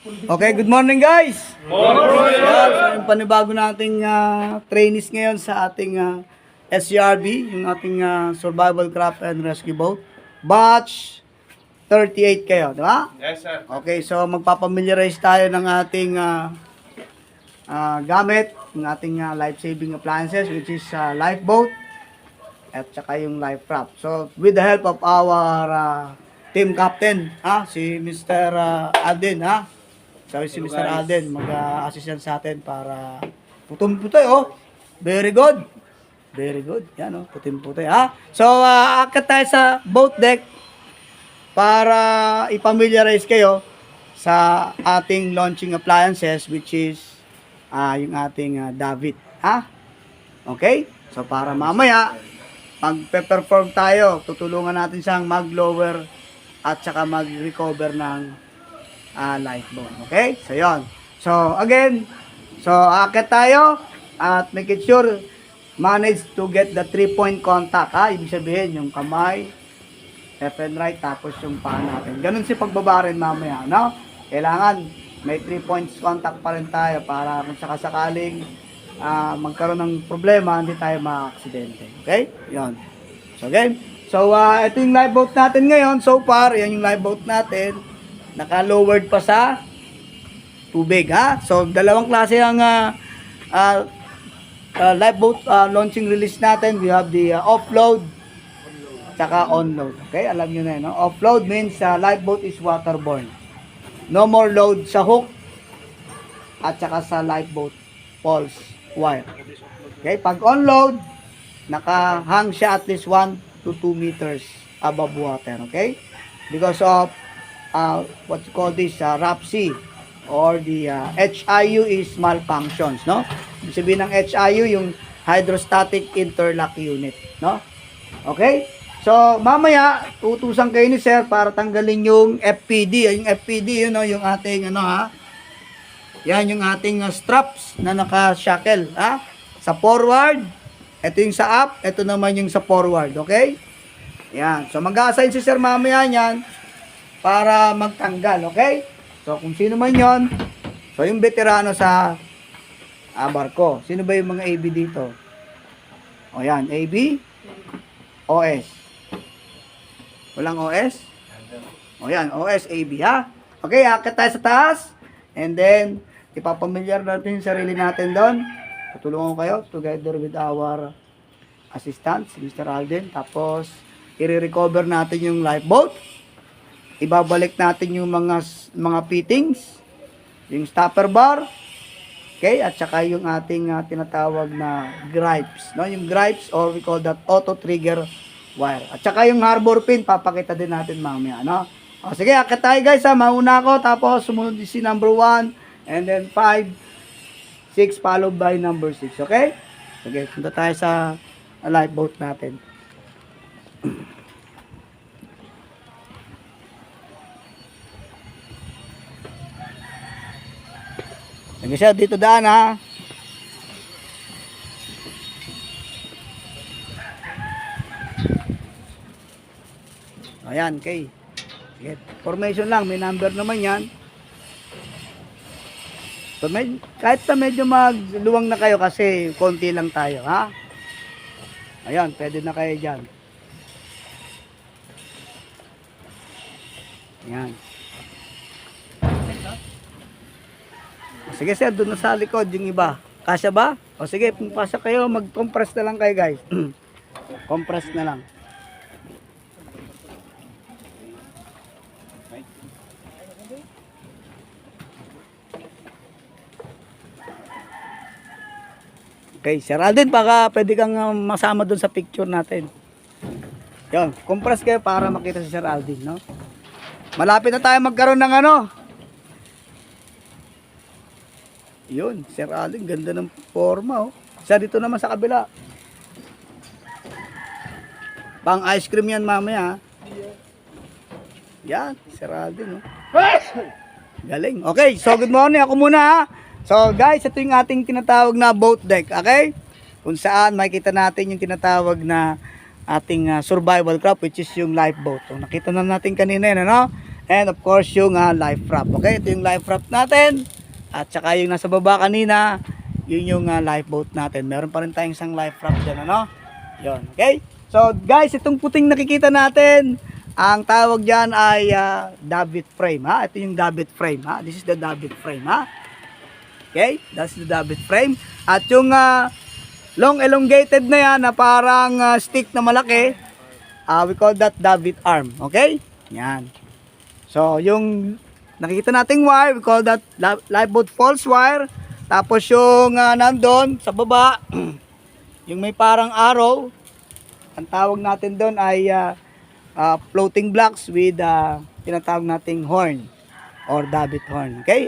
Okay, good morning guys! Morning! So, yung panibago nating trainees ngayon sa ating SCRB, yung ating Survival Craft and Rescue Boat. Batch 38 kayo, di ba? Yes, sir. Okay, so magpapamiliarize tayo ng ating gamit, yung ating life-saving appliances, which is lifeboat at saka yung life raft. So, with the help of our team captain, si Mr. Alden, So, si Mr. Alden, mag-assist yan sa atin para puting-putoy, Very good. Very good. Yan, puting-putoy, So, akit tayo sa boat deck para i-familiarize kayo sa ating launching appliances, which is yung ating David, Okay? So, para mamaya, pag-perform tayo, tutulungan natin siyang mag-lower at saka mag-recover ng lifeboat. Okay? So, yon. So, again, akit tayo at make it sure manage to get the 3-point contact. Ibig sabihin, yung kamay, left and right, tapos yung paa natin. Ganun si pagbaba rin mamaya, no? Kailangan may 3 points contact pa rin tayo para kung sakasakaling magkaroon ng problema, hindi tayo ma-aksidente. Okay? Yon. So, okay? So, ito yung lifeboat natin ngayon. So far, yan yung lifeboat natin. Naka-lowered pa sa tubig, So, dalawang klase ang lifeboat launching release natin. We have the offload tsaka onload. Okay? Alam nyo na yun, no? Offload means lifeboat is waterborne. No more load sa hook at saka sa lifeboat pulse wire. Okay? Pag onload, naka-hang siya at least 1 to 2 meters above water. Okay? Because of what you call this RAPC or the HIU is malfunctions, no? Ibig sabihin ng HIU yung hydrostatic interlock unit, no? Okay? So, mamaya tutusan kayo ni sir para tanggalin yung FPD. Yung FPD, yun, no? Yung ating yan yung ating straps na naka-shackle, sa forward, ito yung sa up, ito naman yung sa forward, okay? Yan. So, mag-assign si sir mamaya yan para magtanggal, okay? So, kung sino man yon, so yung veterano sa barko. Sino ba yung mga AB dito? O yan, AB, OS. Walang OS? O yan, OS, AB, Okay, akit tayo sa taas. And then, ipapamilyar natin yung sarili natin doon. Tutulungan ko kayo together with our assistant, si Mr. Alden. Tapos, i-recover natin yung lifeboat. Ibabalik natin yung mga fittings, yung stopper bar, okay, at saka yung ating tinatawag na gripes, no? Yung gripes or we call that auto trigger wire. At saka yung harbor pin, papakita din natin mamaya, no? O, sige, akit tayo guys, mauna ako, tapos sumunod si number 1, and then 5, 6, followed by number 6, okay? Sige, punta tayo sa lifeboat natin. Sige siya, dito daan Ayan, okay. Sige, formation lang, may number naman yan. So, kahit na medyo magluwang na kayo kasi konti lang tayo, Ayan, pwede na kayo dyan. Ayan. Sige sir, doon na sa likod yung iba. Kasya ba? O sige, pumapasa kayo, mag-compress na lang kayo guys. Compress na lang. Okay, Sir Alden, baka pwede kang masama doon sa picture natin. Yun, compress kayo para makita si Sir Alden, no? Malapit na tayo magkaroon ng Yun, Sir Alden, ganda ng forma, Sir, dito naman sa kabila. Pang ice cream yan mamaya, Yan, Sir Alden, Galing. Okay, so good morning, ako muna, So guys, ito yung ating tinatawag na boat deck, okay? Kung saan makikita natin yung tinatawag na ating survival craft, which is yung lifeboat. So, nakita na natin kanina yun, And of course, yung life raft. Okay, ito yung life raft natin. At saka yung nasa baba kanina, yun yung lifeboat natin. Meron pa rin tayong isang life raft dyan, ano? Yun, okay? So, guys, itong puting nakikita natin, ang tawag dyan ay davit frame, ha? Ito yung davit frame, ha? This is the davit frame, ha? Okay, that's the davit frame. At yung long elongated na yan, na parang stick na malaki, we call that davit arm, okay? Yan. So, yung nakikita nating wire, we call that lifeboat false wire. Tapos yung nandun sa baba, yung may parang arrow, ang tawag natin doon ay floating blocks with tinatawag nating horn or davit horn. Okay?